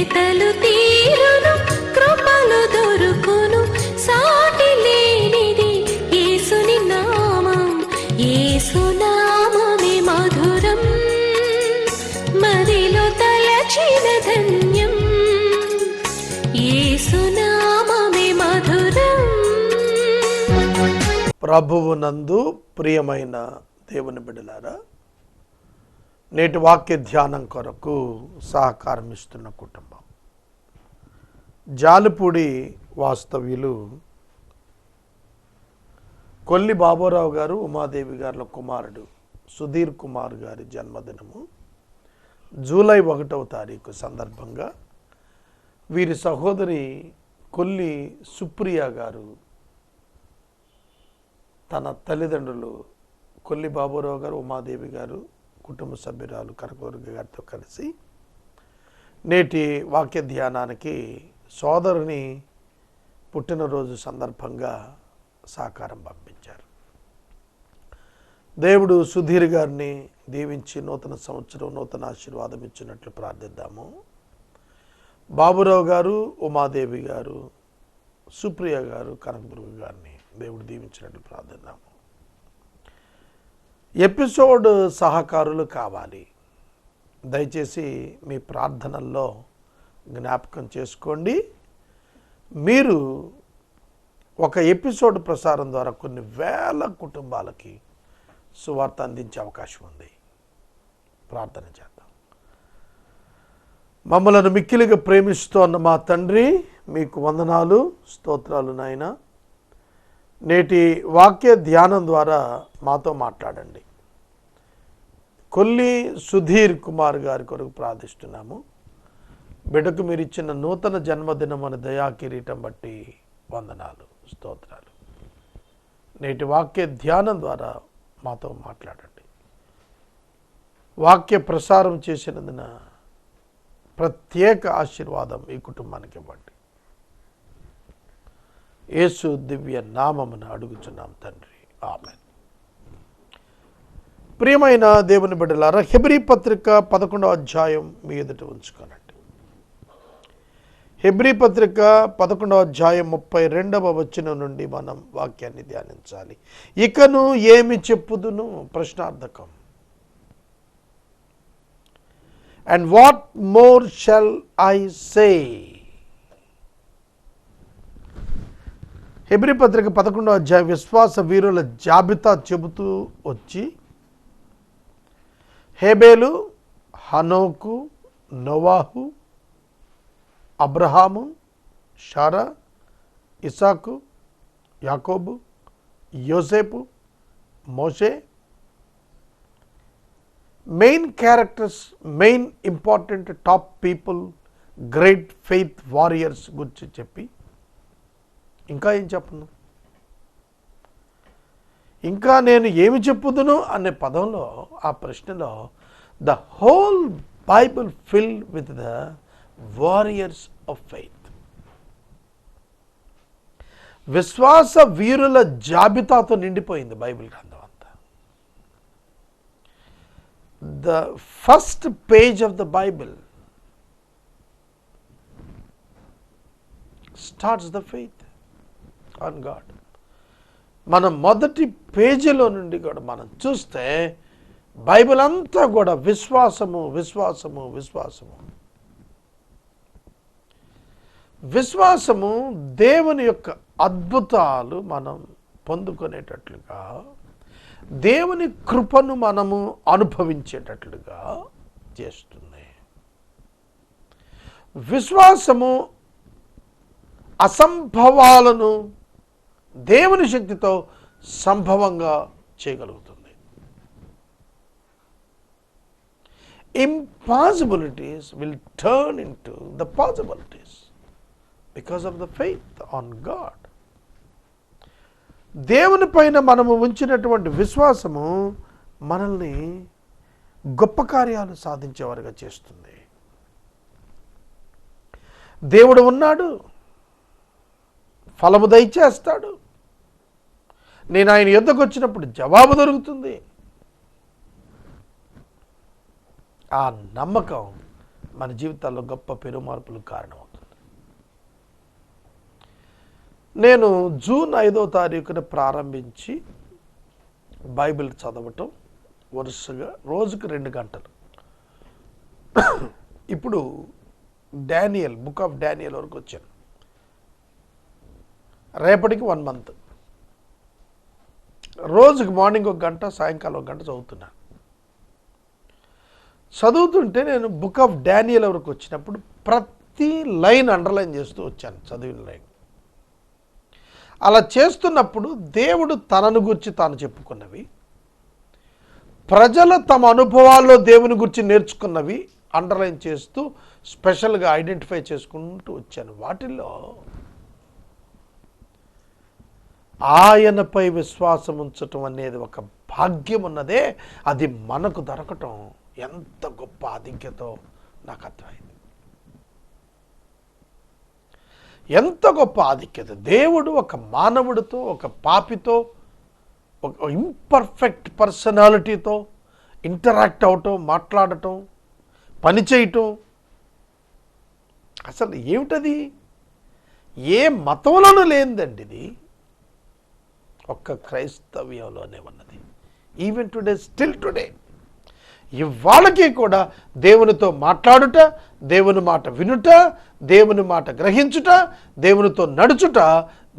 వెతలు తీరును, కృపలు దొరుకును, సాటి లేనిది యేసుని నామం. యేసునామమే మధురం, మదిలో తలచిన ధన్యం. యేసునామమే మధురం. ప్రభువునందు ప్రియమైన దేవుని బిడ్డలారా, నేటి వాక్య ధ్యానం కొరకు సహకారం ఇస్తున్న కుటుంబం జాలిపూడి వాస్తవ్యులు కొల్లి బాబురావు గారు, ఉమాదేవి గారుల కుమారుడు సుధీర్ కుమార్ గారి జన్మదినము జూలై 1వ తారీఖు సందర్భంగా వీరి సహోదరి కొల్లి సుప్రియ గారు తన తల్లిదండ్రులు కొల్లి బాబురావు గారు, ఉమాదేవి గారు, కుటుంబ సభ్యురాలు కనకదుర్గ గారితో కలిసి నేటి వాక్య ధ్యానానికి సోదరుని పుట్టినరోజు సందర్భంగా సహకారం పంపించారు. దేవుడు సుధీర్ గారిని దీవించి నూతన సంవత్సరం నూతన ఆశీర్వాదం ఇచ్చినట్లు ప్రార్థిద్దాము. బాబురావు గారు, ఉమాదేవి గారు, సుప్రియ గారు, కనకదుర్గ గారిని దేవుడు దీవించినట్లు ప్రార్థిద్దాము. ఎపిసోడ్ సహకారులు కావాలి. దయచేసి మీ ప్రార్థనల్లో జ్ఞాపకం చేసుకోండి. మీరు ఒక ఎపిసోడ్ ప్రసారం ద్వారా కొన్ని వేల కుటుంబాలకి సువార్త అందించే అవకాశం ఉంది. ప్రార్థన చేద్దాం. మమ్మలను మిక్కిలిగా ప్రేమిస్తోన్న మా తండ్రి, మీకు వందనాలు, స్తోత్రాలు నాయనా. నేటి వాక్య ధ్యానం ద్వారా మాతో మాట్లాడండి. కొల్లి సుధీర్ కుమార్ గారి కొరకు ప్రార్థిస్తున్నాము. బిడ్డకు మీరు ఇచ్చిన నూతన జన్మదినం అనే దయా కిరీటం బట్టి వందనాలు, స్తోత్రాలు. నేటి వాక్య ధ్యానం ద్వారా మాతో మాట్లాడండి. వాక్య ప్రసారం చేసినందున ప్రత్యేక ఆశీర్వాదం ఈ కుటుంబానికి ఇవ్వండి. యేసు దివ్య నామమున అడుగుచున్నాం తండ్రి, ఆమేన్. ప్రియమైన దేవుని బిడ్డలారా, హెబ్రీ పత్రిక 11వ అధ్యాయం మీ ఎదుట ఉంచుకోనండి. హెబ్రీ పత్రిక 11వ అధ్యాయం 32వ వచనం నుండి మనం వాక్యాన్ని ధ్యానించాలి. ఇకను ఏమి చెప్పుదును? ప్రశ్నార్థకం. And what more shall I say? హెబ్రీ పత్రిక 11వ అధ్యాయం విశ్వాస వీరుల జాబితా చెబుతూ వచ్చి హేబేలు, హనోకు, నోవాహు, అబ్రహాము, షారా, ఇసాకు, యాకోబు, యోసేపు, మోషే, main characters, main important top people, great faith warriors గురించి చెప్పి ఇంకా ఏం చెప్పను, ఇంకా నేను ఏమి చెప్పుదును అనే పదంలో, ఆ ప్రశ్నలో the whole Bible filled with the warriors of faith. విశ్వాస వీరుల జాబితాతో నిండిపోయింది బైబిల్ గ్రంథం అంతా. The first page of the Bible starts the faith on God. మనం మొదటి పేజీలో నుండి కూడా మనం చూస్తే బైబిల్ అంతా కూడా విశ్వాసము, విశ్వాసము, విశ్వాసము. విశ్వాసము దేవుని యొక్క అద్భుతాలు మనం పొందుకునేటట్లుగా, దేవుని కృపను మనము అనుభవించేటట్లుగా చేస్తుంది. విశ్వాసము అసంభవాలను దేవుని శక్తితో సంభవంగా చేయగలుగుతుంది. Impossibilities will turn into the possibilities because of the faith on God. దేవుని పైన మనము ఉంచినటువంటి విశ్వాసము మనల్ని గొప్ప కార్యాలు సాధించేవారుగా చేస్తుంది. దేవుడు ఉన్నాడు, ఫలము దయచేస్తాడు. నేను ఆయన యొద్దకు వచ్చినప్పుడు జవాబు దొరుకుతుంది. ఆ నమ్మకం మన జీవితాల్లో గొప్ప పెరుమార్పులకు కారణమవుతుంది. నేను జూన్ 5వ తారీఖున ప్రారంభించి బైబిల్ చదవటం వరుసగా రోజుకు 2 గంటలు. ఇప్పుడు డానియల్, బుక్ ఆఫ్ డానియల్ వరకు వచ్చాను. రేపటికి 1 మంత్. రోజుకి మార్నింగ్ 1 గంట, సాయంకాలం 1 గంట చదువుతున్నాను. చదువుతుంటే నేను బుక్ ఆఫ్ డానియల్ వరకు వచ్చినప్పుడు ప్రతి లైన్ అండర్లైన్ చేస్తూ వచ్చాను, చదివిన లైన్. అలా చేస్తున్నప్పుడు దేవుడు తనను గురించి తాను చెప్పుకున్నవి, ప్రజలు తమ అనుభవాల్లో దేవుని గురించి నేర్చుకున్నవి అండర్లైన్ చేస్తూ స్పెషల్గా ఐడెంటిఫై చేసుకుంటూ వచ్చాను. వాటిల్లో ఆయనపై విశ్వాసం ఉంచటం అనేది ఒక భాగ్యం ఉన్నదే, అది మనకు దొరకటం ఎంత గొప్ప ఆధిక్యతో నాకు అర్థమైంది. ఎంత గొప్ప ఆధిక్యత! దేవుడు ఒక మానవుడితో, ఒక పాపితో, ఒక ఇంపర్ఫెక్ట్ పర్సనాలిటీతో ఇంటరాక్ట్ అవటం, మాట్లాడటం, పనిచేయటం. అసలు ఏమిటది? ఏ మతంలోనూ లేనిదండి ఇది, ఒక్క క్రైస్తవ్యంలోనే ఉన్నది. ఈవెన్ టుడే, స్టిల్ టుడే, ఇవాళకి కూడా దేవునితో మాట్లాడుట, దేవుని మాట వినుట, దేవుని మాట గ్రహించుట, దేవునితో నడుచుట,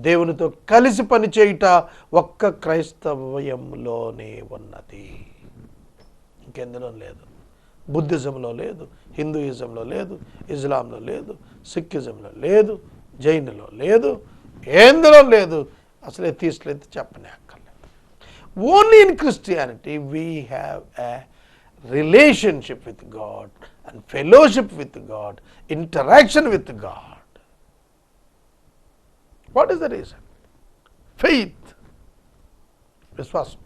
దేవునితో కలిసి పనిచేయుట ఒక్క క్రైస్తవ్యంలోనే ఉన్నది. ఇంకెందులో లేదు. బుద్ధిజంలో లేదు, హిందూయిజంలో లేదు, ఇస్లాంలో లేదు, సిక్కిజంలో లేదు, జైనులో లేదు, ఎందులో లేదు. అసలు ఎథీస్ట్లయితే చెప్పనే అక్కర్లేదు. Only in Christianity we have a relationship with God and fellowship with God, interaction with God. What is the reason? Faith. విశ్వాసం.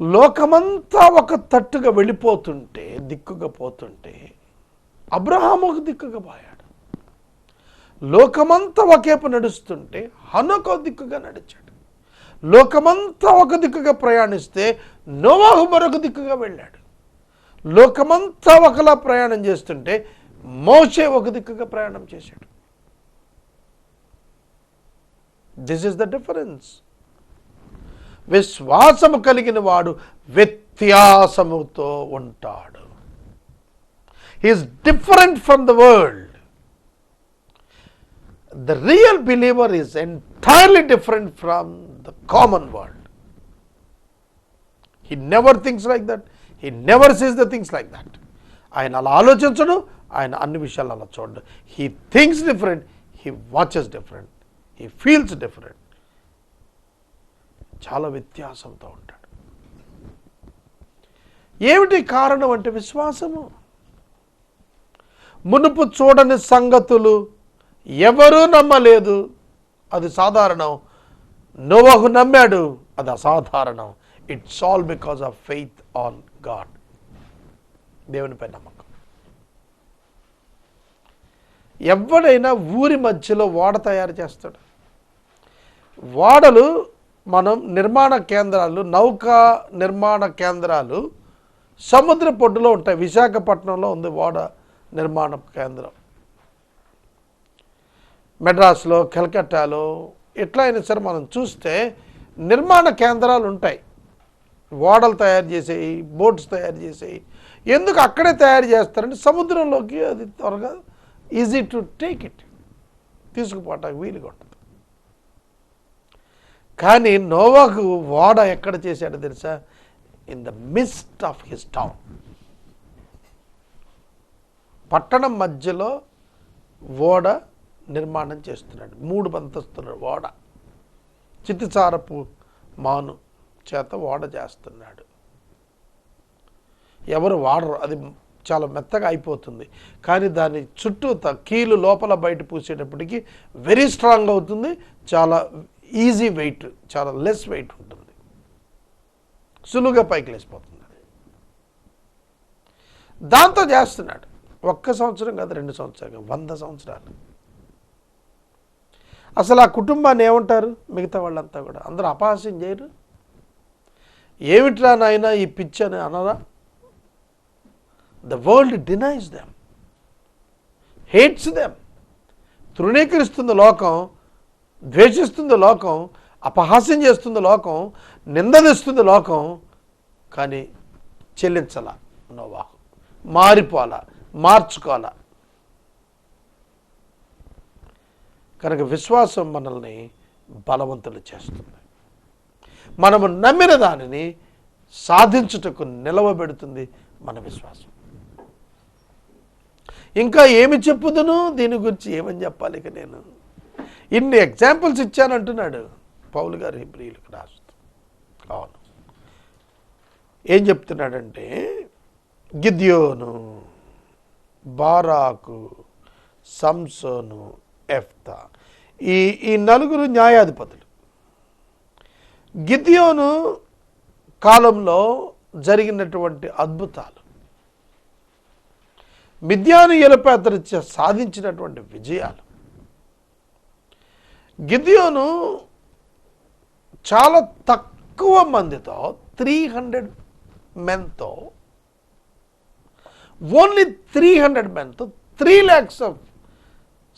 లోకమంతా ఒక తట్టుగా వెళ్ళిపోతుంటే, దిక్కుగా పోతుంటే, అబ్రహాము ఒక దిక్కుగా పోయాడు. లోకమంతా ఒకేపు నడుస్తుంటే హనోకు ఒక దిక్కుగా నడిచాడు. లోకమంతా ఒక దిక్కుగా ప్రయాణిస్తే నోవాహు మరొక దిక్కుగా వెళ్ళాడు. లోకమంతా ఒకలా ప్రయాణం చేస్తుంటే మోషే ఒక దిక్కుగా ప్రయాణం చేశాడు. This is the difference. విశ్వాసము కలిగిన వాడు వ్యత్యాసముతో ఉంటాడు. He is different from the world. The real believer is entirely different from the common world. He never thinks like that. He never says the things like that. ఆయన అలా ఆలోచించడు, ఆయన అన్ని విషయాలు అలా చూడడు. He thinks different, he watches different, he feels different. చాలా వ్యత్యాసంతో ఉంటాడు. ఏమిటి కారణం అంటే విశ్వాసము. మునుపు చూడని సంగతులు ఎవరూ నమ్మలేదు, అది సాధారణం. నోవాహు నమ్మాడు, అది అసాధారణం. It's all because of faith on God. దేవునిపై నమ్మకం. ఎవడైనా ఊరి మధ్యలో ఓడ తయారు చేస్తాడు. ఓడలు మనం నిర్మాణ కేంద్రాలు, నౌకా నిర్మాణ కేంద్రాలు సముద్ర పొడ్డులో ఉంటాయి. విశాఖపట్నంలో ఉంది ఓడ నిర్మాణ కేంద్రం. మెడ్రాస్లో, కలకట్టాలో, ఎట్లా అయినా సరే మనం చూస్తే నిర్మాణ కేంద్రాలు ఉంటాయి. ఓడలు తయారు చేసేవి, బోట్స్ తయారు చేసేవి. ఎందుకు అక్కడే తయారు చేస్తారంటే సముద్రంలోకి అది త్వరగా ఈజీ టు టేక్ ఇట్, తీసుకుపోవటానికి వీలుగా ఉంటుంది. కానీ నోవాహు ఓడ ఎక్కడ చేశాడో తెలుసా? In the midst of his town. పట్టణం మధ్యలో ఓడ నిర్మాణం చేస్తున్నాడు. 3 అంతస్తుల ఓడ, చితిచారపు మాను చేత ఓడ చేస్తున్నాడు. ఎవరు వాడరు, అది చాలా మెత్తగా అయిపోతుంది. కానీ దాని చుట్టూ కీలు లోపల బయట పూసేటప్పటికి వెరీ స్ట్రాంగ్ అవుతుంది. చాలా ఈజీ వెయిట్, చాలా లెస్ వెయిట్ ఉంటుంది, సులువుగా పైకి లేసిపోతుంది. దాంతో చేస్తున్నాడు. 1 సంవత్సరం కాదు, 2 సంవత్సరాలు, 100 సంవత్సరాలు. అసలు ఆ కుటుంబాన్ని ఏమంటారు మిగతా వాళ్ళంతా కూడా? అందరూ అపహాస్యం చేయరు? ఏమిట్రా నాయన ఈ పిచ్చి అని అనరా? The world denies them, hates them. తృణీకరిస్తుంది లోకం, ద్వేషిస్తుంది లోకం, అపహాస్యం చేస్తుంది లోకం, నిందదిస్తుంది లోకం. కానీ చెల్లించాలా నోవాహు, మారిపోవాలా, మార్చుకోవాలా. కనుక విశ్వాసం మనల్ని బలవంతులు చేస్తుంది. మనము నమ్మిన దానిని సాధించుటకు నిలవబెడుతుంది మన విశ్వాసం. ఇంకా ఏమి చెప్పుదును, దీని గురించి ఏమని చెప్పాలి? ఇక నేను ఇన్ని ఎగ్జాంపుల్స్ ఇచ్చానంటున్నాడు పౌలు గారు హెబ్రీయులకు రాస్తూ. అవును, ఏం చెప్తున్నాడంటే గిద్యోను, బారాకు, సంసోను, ఎఫ్తా, ఈ నలుగురు న్యాయాధిపతులు. గిద్యోను కాలంలో జరిగినటువంటి అద్భుతాలు, మిద్యానీయులపై అతను సాధించినటువంటి విజయాలు. గిద్యోను చాలా తక్కువ మందితో, 300 మెన్తో, ఓన్లీ 300 మెన్తో 3 lakhs ఆఫ్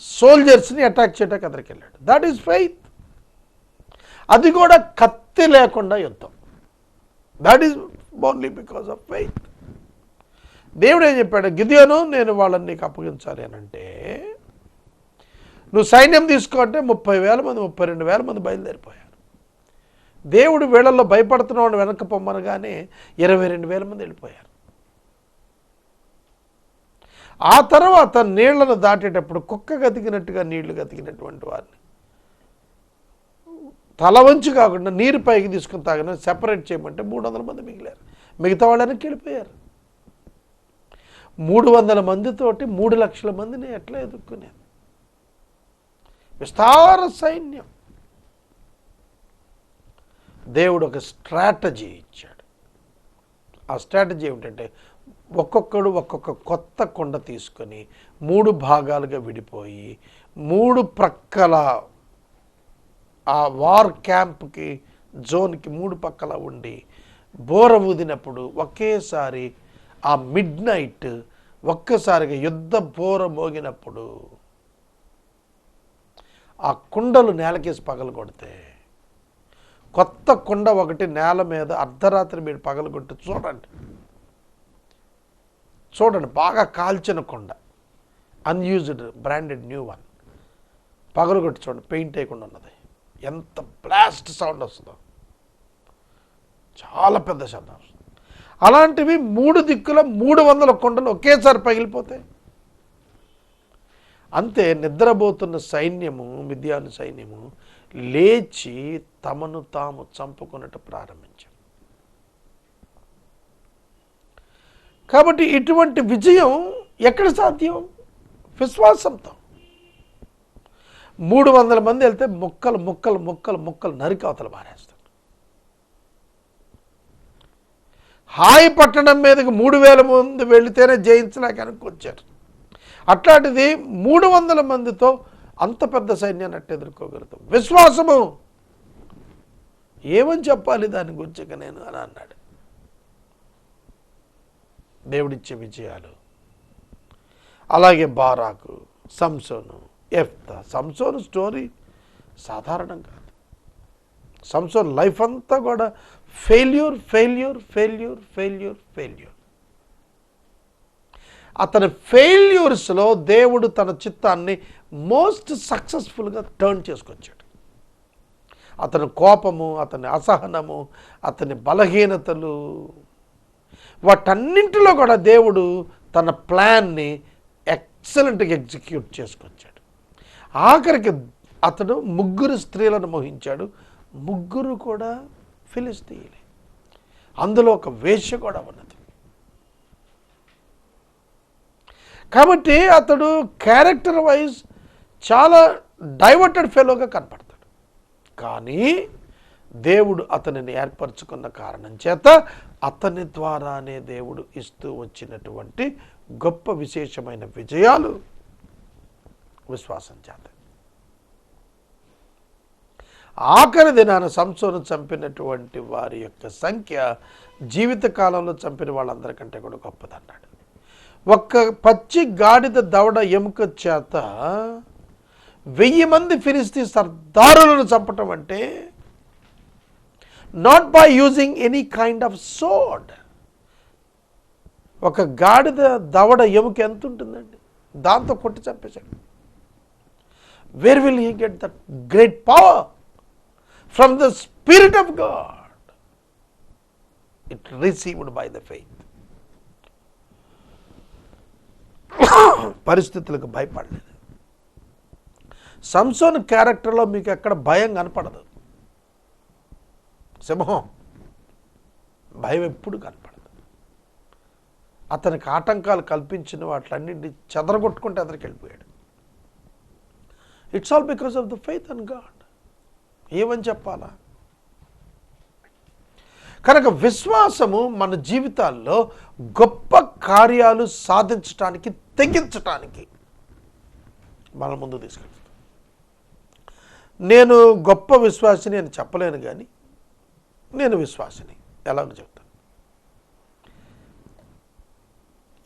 సోల్జర్స్ని అటాక్ చేయడానికి అతనికి వెళ్ళాడు. That is faith. అది కూడా కత్తి లేకుండా యుద్ధం. That is only because of faith. దేవుడు ఏం చెప్పాడు? గిద్యోను, నేను వాళ్ళని నీకు అప్పగించాలి అని అంటే నువ్వు సైన్యం తీసుకో అంటే 30,000 మంది, 32,000 మంది బయలుదేరిపోయారు. దేవుడు వీళ్ళల్లో భయపడుతున్నాడు వెనక్కి పొమ్మనగానే 22,000 మంది వెళ్ళిపోయారు. ఆ తర్వాత నీళ్లను దాటేటప్పుడు కుక్క గతికినట్టుగా నీళ్లు గతికినటువంటి వారిని తల వంచి కాకుండా నీరు పైకి తీసుకుని తాగిన సెపరేట్ చేయమంటే 300 మంది మిగిలారు. మిగతా వాళ్ళని వెళ్ళిపోయారు. 300 మందితోటి 3 లక్షల మందిని ఎట్లా ఎదుర్కొనేది? విస్తార సైన్యం. దేవుడు ఒక స్ట్రాటజీ ఇచ్చాడు. ఆ స్ట్రాటజీ ఏమిటంటే ఒక్కొక్కడు ఒక్కొక్క కొత్త కొండ తీసుకొని 3 భాగాలుగా విడిపోయి 3 ప్రక్కల ఆ వార్ క్యాంప్కి, జోన్కి 3 పక్కల ఉండి బోర ఊదినప్పుడు ఒకేసారి ఆ మిడ్ నైట్ ఒక్కసారిగా యుద్ధ బోర మోగినప్పుడు ఆ కుండలు నేలకేసి పగలు కొడితే, కొత్త కుండ ఒకటి నేల మీద అర్ధరాత్రి మీరు పగలు కొట్టి చూడండి, బాగా కాల్చిన కొండ, అన్యూజ్డ్ బ్రాండెడ్ న్యూ వన్, పగలు కొట్టి చూడండి, పెయింట్ వేయకుండా ఉన్నది, ఎంత బ్లాస్ట్ సౌండ్ వస్తుందో, చాలా పెద్ద శబ్దం వస్తుంది. అలాంటివి 3 దిక్కుల 300 కొండలు ఒకేసారి పగిలిపోతాయి. అంతే, నిద్రపోతున్న సైన్యము, మిద్యాను సైన్యము లేచి తమను తాము చంపుకున్నట్టు ప్రారంభించారు. కాబట్టి ఇటువంటి విజయం ఎక్కడ సాధ్యం? విశ్వాసంతో. 300 మంది వెళ్తే ముక్కలు ముక్కలు ముక్కలు ముక్కలు నరికి అవతల మారేస్తారు. హాయి పట్టణం మీదకి 3,000 మంది వెళితేనే జయించలేక అనుకొచ్చారు. అట్లాంటిది 300 మందితో అంత పెద్ద సైన్యాన్ని అట్టు ఎదుర్కోగలుగుతాం. విశ్వాసము. ఏమని చెప్పాలి దాని గురించి నేను అని అన్నాడు. దేవుడిచ్చే విజయాలు. అలాగే బారాకు, సంసోను, ఎఫ్తా. సంసోను స్టోరీ సాధారణం కాదు. సంసోన్ లైఫ్ అంతా కూడా failure failure failure failure failure. అతని ఫెయిల్యూర్స్లో దేవుడు తన చిత్తాన్ని మోస్ట్ సక్సెస్ఫుల్గా టర్న్ చేసుకొచ్చాడు. అతని కోపము, అతని అసహనము, అతని బలహీనతలు, వాటన్నింటిలో కూడా దేవుడు తన ప్లాన్ని ఎక్సలెంట్గా ఎగ్జిక్యూట్ చేసుకొచ్చాడు. ఆఖరికి అతడు 3 స్త్రీలను మోహించాడు. 3 కూడా ఫిలిస్తీయులే. అందులో ఒక వేశ్య కూడా ఉన్నది. కాబట్టి అతడు క్యారెక్టర్ వైజ్ చాలా డైవర్టెడ్ ఫెలోగా కనపడతాడు. కానీ దేవుడు అతనిని ఏర్పరచుకున్న కారణం చేత అతని ద్వారానే దేవుడు ఇస్తూ వచ్చినటువంటి గొప్ప విశేషమైన విజయాలు విశ్వాసం చేత. ఆఖరి దినాన సంసోను చంపినటువంటి వారి యొక్క సంఖ్య జీవిత కాలంలో చంపిన వాళ్ళందరికంటే కూడా గొప్పదన్నాడు. ఒక్క పచ్చి గాడిద దవడ ఎముక చేత 1000 మంది ఫిలిస్తీ సర్దారులను చంపటం అంటే not by using any kind of sword. ఒక గాడిద దవడ ఎముక ఎంత ఉంటుందండి, దాంతో కొట్టి చంపేశాడు. Where will he get that great power? From the spirit of God. It received by the faith. పరిస్థితులకు భయపడలేదు. సంసోన్ క్యారెక్టర్లో మీకు ఎక్కడ భయం కనపడదు. సింహం భయం ఎప్పుడు కనపడదు. అతనికి ఆటంకాలు కల్పించిన వాటిలన్నింటినీ చెదరగొట్టుకుంటే అతనికి వెళ్ళిపోయాడు. It's all because of the faith in God. ఏమని చెప్పాలా? కనుక విశ్వాసము మన జీవితాల్లో గొప్ప కార్యాలు సాధించటానికి, తెగించటానికి మన ముందు తీసుకెళ్తాం. నేను గొప్ప విశ్వాసిని అని చెప్పలేను, కానీ నేను విశ్వాసిని ఎలాగో చెప్తాను.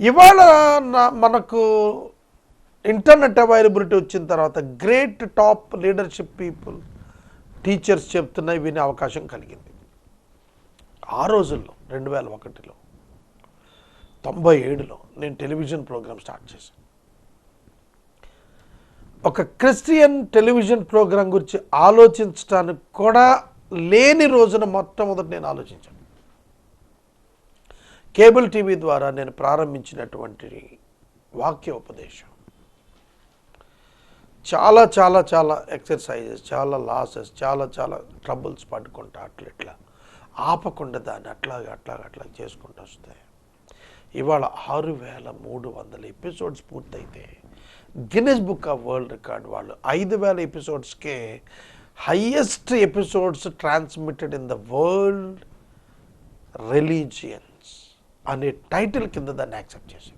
ఇవాళ మనకు ఇంటర్నెట్ అవైలబిలిటీ వచ్చిన తర్వాత great top leadership people, teachers చెప్తున్నాయి వినే అవకాశం కలిగింది. ఆ రోజుల్లో 2001లో 97లో నేను టెలివిజన్ ప్రోగ్రామ్ స్టార్ట్ చేశాను. ఒక క్రిస్టియన్ టెలివిజన్ ప్రోగ్రాం గురించి ఆలోచించడానికి కూడా లేని రోజున మొట్టమొదటి నేను ఆలోచించాను. కేబుల్ టీవీ ద్వారా నేను ప్రారంభించినటువంటి వాక్య ఉపదేశం చాలా చాలా చాలా ఎక్సర్సైజెస్, చాలా లాసెస్, చాలా చాలా ట్రబుల్స్ పడుకుంటా అట్లా ఆపకుండా దాన్ని అట్లా చేసుకుంటూ వస్తాయి. ఇవాళ 6300 ఎపిసోడ్స్ పూర్తయితే Guinness book of world record వాళ్ళు 5000 ఎపిసోడ్స్కే highest episodes transmitted in the world religions అనే టైటిల్ కింద దాన్ని యాక్సెప్ట్ చేశారు.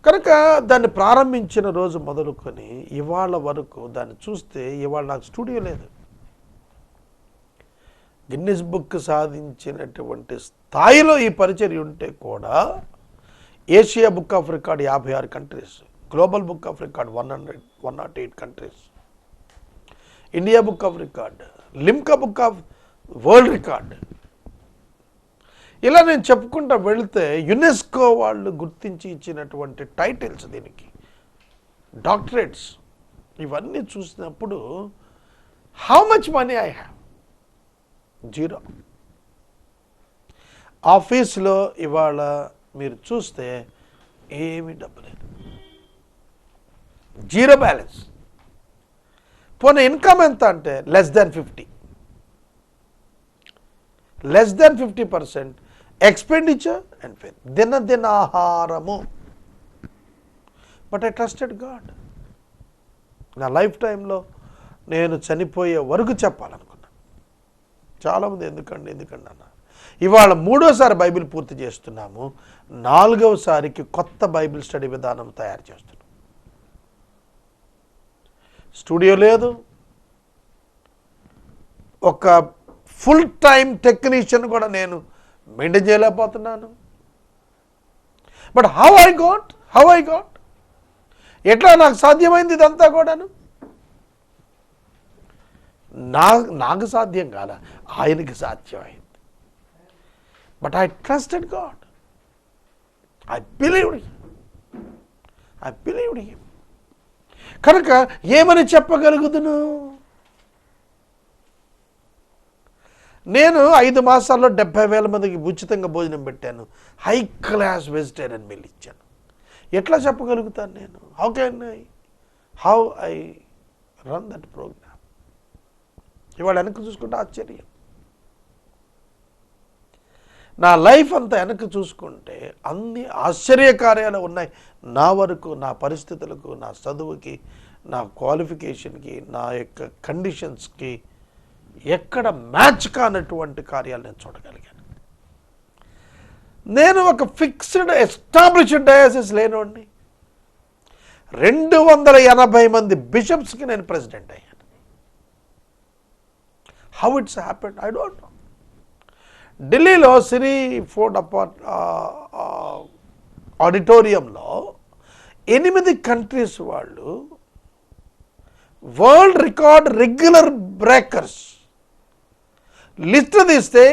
కనుక దాన్ని ప్రారంభించిన రోజు మొదలుకొని ఇవాళ వరకు దాన్ని చూస్తే ఇవాళ నాకు స్టూడియో లేదు. గిన్నెస్ బుక్ సాధించినటువంటి స్థాయిలో ఈ పరిచర్య ఉంటే కూడా Asia book of record 56 countries, global book of record 108 countries, India book of record, Limca book of world record, ఇలా నేను చెప్పుకుంటా వెళితే యునెస్కో వాళ్ళు గుర్తించి ఇచ్చినటువంటి టైటిల్స్, దీనికి డాక్టరేట్స్, ఇవన్నీ చూసినప్పుడు how much money I have? Zero. ఆఫీస్లో ఇవాళ మీరు చూస్తే ఏమీ డబ్బు లేదు, జీరో బ్యాలెన్స్. పోనీ ఇన్కమ్ ఎంత అంటే less than 50% expenditure and faith, దినాహారము. But I trusted God. నా లైఫ్ టైంలో నేను చనిపోయే వరకు చెప్పాలనుకున్నాను. చాలామంది ఎందుకండి అన్న. ఇవాళ 3వసారి బైబిల్ పూర్తి చేస్తున్నాము, 4వసారికి కొత్త బైబిల్ స్టడీ విధానం తయారు చేస్తున్నాం. స్టూడియో లేదు, ఒక ఫుల్ టైం టెక్నీషియన్ కూడా నేను మెయింటైన్ చేయలేకపోతున్నాను. బట్ హౌ ఐ గాట్ ఎట్లా నాకు సాధ్యమైంది ఇదంతా కూడాను? నాకు సాధ్యం కాల, ఆయనకి సాధ్యమైంది. But I trusted God, I believed him. కనుక ఏమని చెప్పగలుగుదును? నేను 5 మాసాల్లో 70,000 మందికి ఉచితంగా భోజనం పెట్టాను, హై క్లాస్ వెజిటేరియన్ మీల్ ఇచ్చాను. ఎట్లా చెప్పగలుగుతాను నేను? How I run that programme? ఇవాళ వెనక్కి చూసుకుంటే ఆశ్చర్యం. నా లైఫ్ అంతా వెనక్కి చూసుకుంటే అన్ని ఆశ్చర్యకార్యాలు ఉన్నాయి. నా వరకు, నా పరిస్థితులకు, నా చదువుకి, నా క్వాలిఫికేషన్కి, నా యొక్క కండిషన్స్కి ఎక్కడ మ్యాచ్ కానటువంటి కార్యాలు నేను చూడగలిగాను. నేను ఒక ఫిక్స్డ్ ఎస్టాబ్లిష్డ్ డయాసిస్ లేనివాడిని. 280 మంది బిషప్స్కి నేను ప్రెసిడెంట్ అయ్యాను. How it's happened I don't know. ఢిల్లీలో సిరీ ఫోర్డ్ ఆడిటోరియంలో 8 కంట్రీస్ వాళ్ళు world record regular breakers list తీస్తే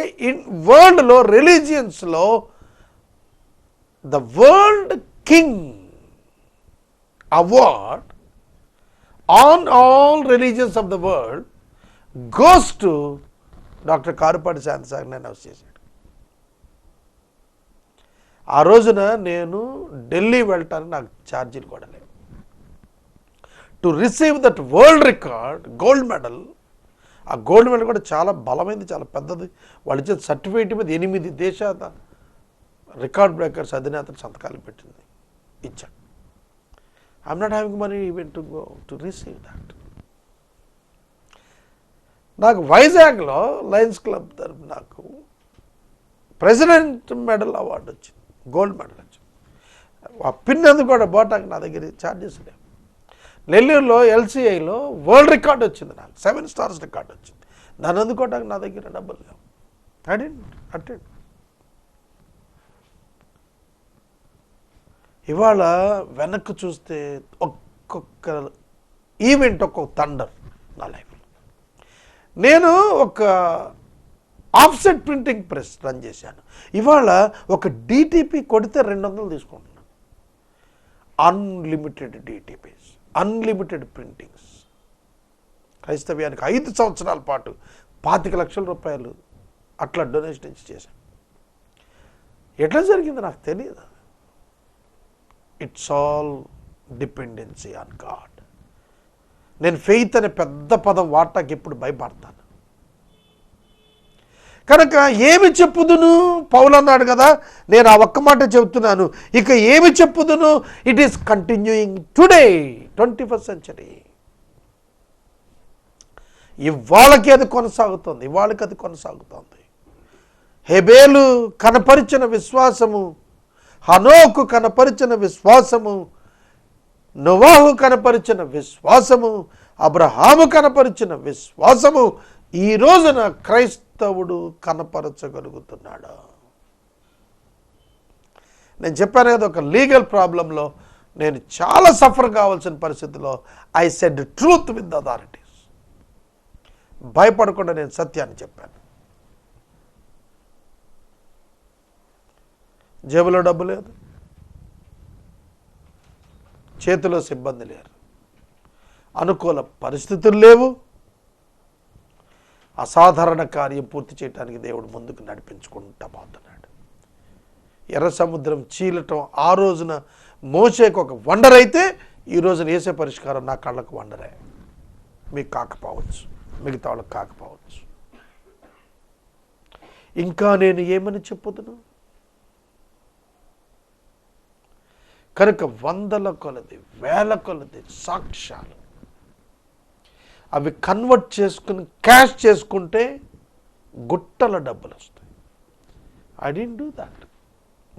వరల్డ్లో రిలీజియన్స్లో the world king award on all religions of the world goes to doctor Karupati Shantisagar announce చేశాడు. ఆ రోజున నేను ఢిల్లీ వెళ్ళటానికి నాకు ఛార్జీలు కూడా లేవు. To receive that world record gold medal, ఆ గోల్డ్ మెడల్ కూడా చాలా బలమైంది, చాలా పెద్దది. వాళ్ళు ఇచ్చే సర్టిఫికేట్ మీద 8 దేశాల రికార్డ్ బ్రేకర్స్ అధినేతలు సంతకాలు పెట్టింది ఇచ్చాను. I'm not having money even to go to receive that. నాకు వైజాగ్లో లయన్స్ క్లబ్ తరఫు నాకు ప్రెసిడెంట్ మెడల్ అవార్డు వచ్చింది, గోల్డ్ మెడల్ వచ్చింది. ఆ పిన్ అందుకు కూడా బోటాకి నా దగ్గర ఛార్జెస్ లేవు. నెల్లూరులో LCIలో వరల్డ్ రికార్డ్ వచ్చింది, నాకు 7 స్టార్స్ రికార్డ్ వచ్చింది. దాన్ని అందుకోవడానికి నా దగ్గర డబ్బులు లేవు. అటెండ్ ఇవాళ వెనక్కి చూస్తే ఒక్కొక్క ఈవెంట్ ఒక్కొక్క థండర్ నా లైఫ్లో. నేను ఒక ఆఫ్సెట్ ప్రింటింగ్ ప్రెస్ రన్ చేశాను. ఇవాళ ఒక DTP కొడితే 200 తీసుకుంటున్నాను. Unlimited DTPs, unlimited printings. క్రైస్తవ్యానికి 5 సంవత్సరాల పాటు 25 లక్షల రూపాయలు అట్లా డొనేషన్ ఇచ్చి చేశాను. ఎట్లా జరిగిందో నాకు తెలియదు. It's all dependency on God. నేను ఫెయిత్ అనే పెద్ద పదం వాడటానికి ఎప్పుడు భయపడతాను. కనుక ఏమి చెప్పుదును, పౌలు అన్నాడు కదా, నేను ఆ ఒక్క మాట చెబుతున్నాను, ఇక ఏమి చెప్పుదును, it is continuing today 21st century. ఇవాళకి అది కొనసాగుతుంది. హెబేలు కనపరిచిన విశ్వాసము, హనోకు కనపరిచిన విశ్వాసము, నోవాహు కనపరిచిన విశ్వాసము, అబ్రహాము కనపరిచిన విశ్వాసము ఈ రోజున క్రైస్తవుడు కనపరచగలుగుతున్నాడు. నేను చెప్పాను కదా, ఒక లీగల్ ప్రాబ్లంలో నేను చాలా సఫర్ కావాల్సిన పరిస్థితిలో I said truth with authorities. భయపడకుండా నేను సత్యాన్ని చెప్పాను. జేబులో డబ్బు లేదు, చేతిలో సిబ్బంది లేరు, అనుకూల పరిస్థితులు లేవు. అసాధారణ కార్యం పూర్తి చేయడానికి దేవుడు ముందుకు నడిపించుకుంటా పోతున్నాడు. ఎర్ర సముద్రం చీలటం ఆ రోజున మోషేకు ఒక వండర్ అయితే, ఈ రోజున వేసే పరిష్కారం నా కళ్ళకు వండరే. మీకు కాకపోవచ్చు, మిగతా వాళ్ళకి కాకపోవచ్చు. ఇంకా నేను ఏమని చెప్పుదును? కనుక 100ల కొలది, 1000ల కొలది సాక్ష్యాలు అవి కన్వర్ట్ చేసుకుని క్యాష్ చేసుకుంటే గుట్టల డబ్బులు వస్తాయి. I didn't do that.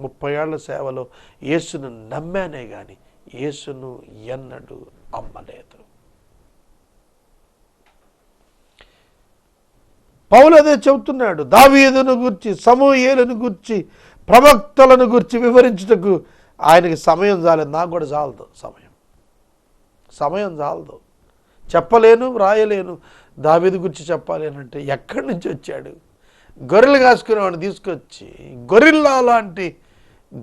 30 ఏళ్ల సేవలో యేసును నమ్మానే కానీ యేసును ఎన్నడూ అమ్మలేదు. పౌలు అదే చెబుతున్నాడు. దావీదును గురించి, సమూయేలును గురించి, ప్రవక్తలను గురించి వివరించుటకు ఆయనకి సమయం చాలేదు. నాకు కూడా చాలదు సమయం చాలదు. చెప్పలేను, వ్రాయలేను. దావీదు గురించి చెప్పాలి అంటే ఎక్కడి నుంచి వచ్చాడు? గొర్రెలు కాసుకునేవాడిని తీసుకొచ్చి గొరిల్లా లాంటి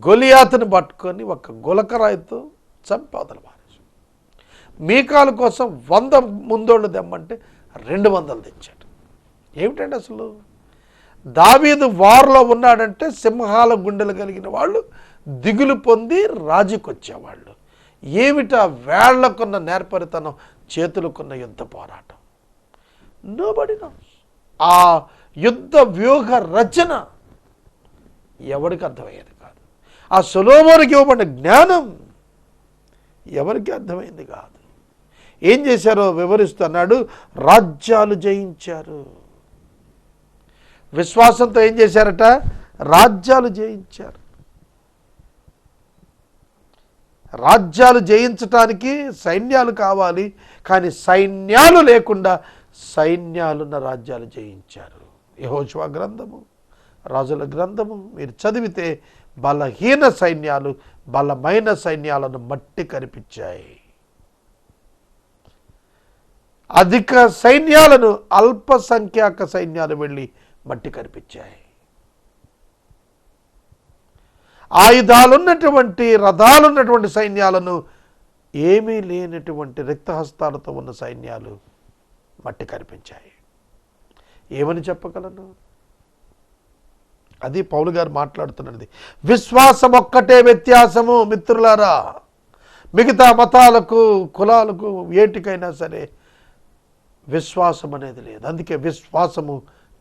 గొలియాతుని పట్టుకొని ఒక గులకరాయితో చంపవతల మారేసి, మీకాల కోసం 100 ముందోళ్ళు తెమ్మంటే 200 తెచ్చాడు. ఏమిటంటే అసలు దావీదు వార్లో ఉన్నాడంటే సింహాల గుండెలు కలిగిన వాళ్ళు దిగులు పొంది రాజుకొచ్చేవాళ్ళు. ఏమిటా వేళ్లకున్న నేర్పరితనం, చేతులకున్న యుద్ధ పోరాటం. Nobody nose. ఆ యుద్ధ వ్యూహ రచన ఎవరికి అర్థమయ్యేది కాదు. ఆ సొలొమోనుకి ఇవ్వబడిన జ్ఞానం ఎవరికి అర్థమైంది కాదు. ఏం చేశారో వివరిస్తున్నాడు. రాజ్యాలు జయించారు. విశ్వాసంతో ఏం చేశారట? రాజ్యాలు జయించారు. రాజ్యాలు జయించటానికి సైన్యాలు కావాలి, కానీ సైన్యాలు లేకుండా సైన్యాలున్న రాజ్యాలు జయించారు. యెహోషువ గ్రంథము రాజుల గ్రంథము మీరు చదివితే బలహీన సైన్యాలు బలమైన సైన్యాలను మట్టి కనిపించాయి. అధిక సైన్యాలను అల్పసంఖ్యాక సైన్యాలు వెళ్ళి మట్టి కనిపించాయి. ఆయుధాలున్నటువంటి రథాలున్నటువంటి సైన్యాలను ఏమీ లేనటువంటి రిక్తహస్తాలతో ఉన్న సైన్యాలు మట్టి కనిపించాయి. ఏమని చెప్పగలను? అది పౌలు గారు మాట్లాడుతున్నది. విశ్వాసం ఒక్కటే వ్యత్యాసము మిత్రులారా. మిగతా మతాలకు కులాలకు ఏటికైనా సరే విశ్వాసం అనేది లేదు. అందుకే విశ్వాసము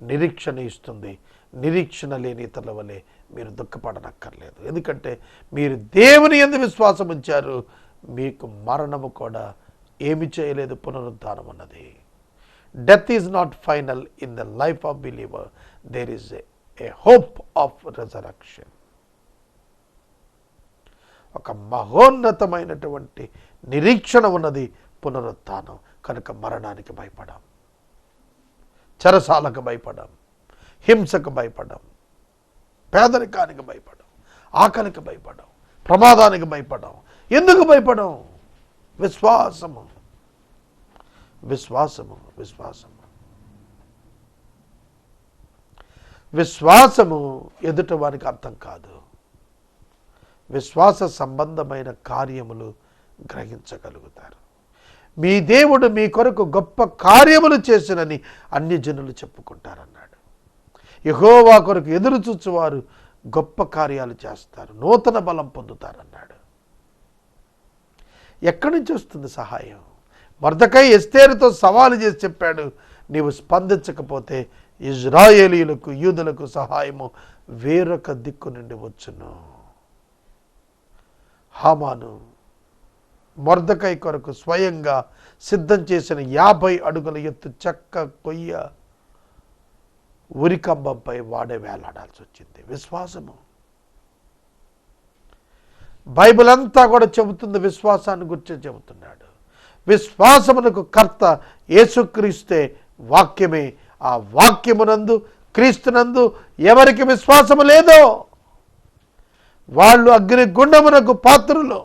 నిరీక్షణ ఇస్తుంది. నిరీక్షణ లేని ఇతరుల వలె మీరు దుఃఖపడనక్కర్లేదు. ఎందుకంటే మీరు దేవుని యందు విశ్వాసం ఉంచారు. మీకు మరణము కూడా ఏమి చేయలేదు, పునరుద్ధానం అన్నది. Death is not final in the life of believer. There is a hope of resurrection. ఒక మహోన్నతమైనటువంటి నిరీక్షణ ఉన్నది, పునరుత్థానం. కనుక మరణానికి భయపడాం, చెరసాలకు భయపడాం, హింసకు భయపడాం, పేదరికానికి భయపడాం, ఆకలికి భయపడాం, ప్రమాదానికి భయపడాం. ఎందుకు భయపడాం? విశ్వాసము, విశ్వాసము, విశ్వాసము. విశ్వాసము ఎదుట వారికి అర్థం కాదు. విశ్వాస సంబంధమైన కార్యములు గ్రహించగలుగుతారు. మీ దేవుడు మీ కొరకు గొప్ప కార్యములు చేసినని అన్ని జనులు చెప్పుకుంటారన్నాడు. యెహోవా కొరకు ఎదురు చూచువారు గొప్ప కార్యాలు చేస్తారు, నూతన బలం పొందుతారన్నాడు. ఎక్కడి నుంచి వస్తుంది సహాయం? మొర్దెకై ఎస్తేరుతో సవాలు చేసి చెప్పాడు, నీవు స్పందించకపోతే ఇజ్రాయేలీయులకు యూదులకు సహాయము వేరొక దిక్కు నుండి వచ్చును. హామాను మొర్దెకై కొరకు స్వయంగా సిద్ధం చేసిన 50 అడుగుల ఎత్తు చెక్క కొయ్య ఉరికంబంపై వాడే వేలాడాల్సి వచ్చింది. విశ్వాసము. బైబిల్ అంతా కూడా చెబుతుంది, విశ్వాసాన్ని గురించి చెబుతున్నాడు. విశ్వాసమునకు కర్త యేసుక్రీస్తే, వాక్యమే. ఆ వాక్యమునందు క్రీస్తునందు ఎవరికి విశ్వాసము లేదో వాళ్ళు అగ్ని గుండమునకు పాత్రులు.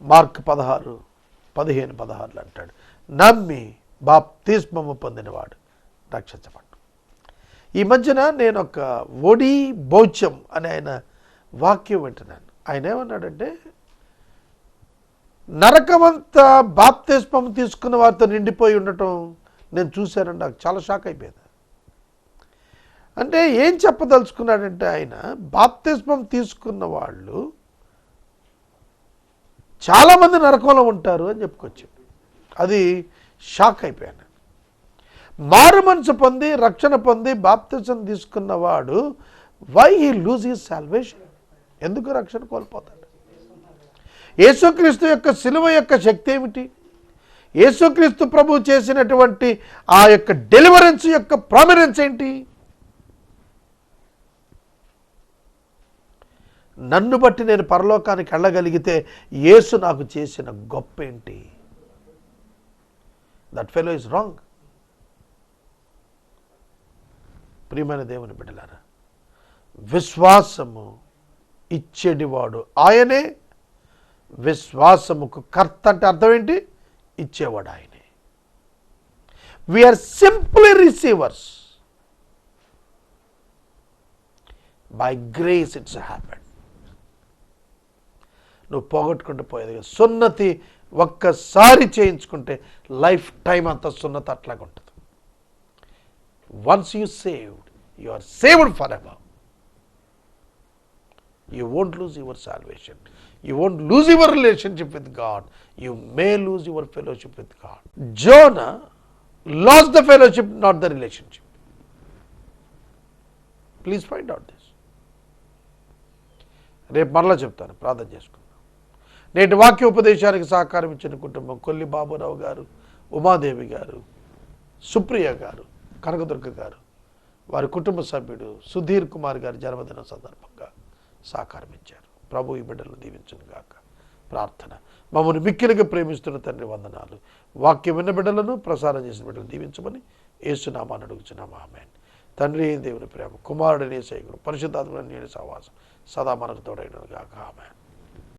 మార్క్ 16:15 అంటాడు, నమ్మి బాప్తిస్మము పొందినవాడు రక్షించబడ్డు. ఈ మధ్యన నేను ఒక ఓడి బౌచం అనే ఆయన వాక్యం వింటున్నాను. ఆయన ఏమన్నాడంటే, నరకమంతా బాప్తిస్మం తీసుకున్న వారితో నిండిపోయి ఉండటం నేను చూశానండి. నాకు చాలా షాక్ అయిపోయింది. అంటే ఏం చెప్పదలుచుకున్నాడంటే, ఆయన బాప్తిస్మం తీసుకున్న వాళ్ళు చాలామంది నరకంలో ఉంటారు అని చెప్పుకొచ్చాడు. అది షాక్ అయిపోయాను. మారు మనసు పొంది రక్షణ పొంది బాప్తిజం తీసుకున్నవాడు why he lose his salvation? ఎందుకు రక్షణ కోల్పోతాడు? యేసుక్రీస్తు యొక్క సిలువ యొక్క శక్తి ఏమిటి? యేసుక్రీస్తు ప్రభు చేసినటువంటి ఆ యొక్క డెలివరెన్స్ యొక్క ప్రామినెన్స్ ఏంటి? నన్ను బట్టి నేను పరలోకానికి వెళ్ళగలిగితే యేసు నాకు చేసిన గొప్ప ఏంటి? That fellow is wrong. ప్రియమైన దేవుని బిడ్డలారా, విశ్వాసము ఇచ్చేటివాడు ఆయనే. విశ్వాసముకు కర్త అంటే అర్థం ఏంటి? ఇచ్చేవాడు ఆయనే. We are simply receivers. By grace it's happen. నువ్వు పోగొట్టుకుంటూ పోయేది కదా. సున్నతి ఒక్కసారి చేయించుకుంటే లైఫ్ టైం అంతా సున్నతి అట్లాగా ఉంటుంది. Once you saved, you are saved for ever. You won't lose your salvation. You won't lose your relationship with God. You may lose your fellowship with God. Jonah lost the fellowship, not the relationship. Please find out this. రేపు మరలా చెప్తాను, ప్రార్థన చేసుకుందాం. నేటి వాక్య ఉపదేశానికి సహకారం ఇచ్చిన కుటుంబం కొల్లి బాబురావు గారు, ఉమాదేవి గారు, సుప్రియ గారు, కనకదుర్గ గారు, వారి కుటుంబ సభ్యుడు సుధీర్ కుమార్ గారి జన్మదిన సందర్భంగా సహకారం ఇచ్చారు. ప్రభు ఈ బిడ్డలను దీవించును గాక. ప్రార్థన. మమ్మల్ని మిక్కిలిగా ప్రేమిస్తున్న తండ్రి వందనాలు. వాక్యం విన్న బిడ్డలను, ప్రసారం చేసిన బిడ్డలను దీవించమని యేసునామాన్ని అడుగుచున్నాము, ఆమేన్. తండ్రి దేవుని ప్రేమ, కుమారుడిని సేకుడు, పరిశుద్ధాత్మ నేను సహవాసం సదా మనకు తోడైనను గాక, ఆమేన్.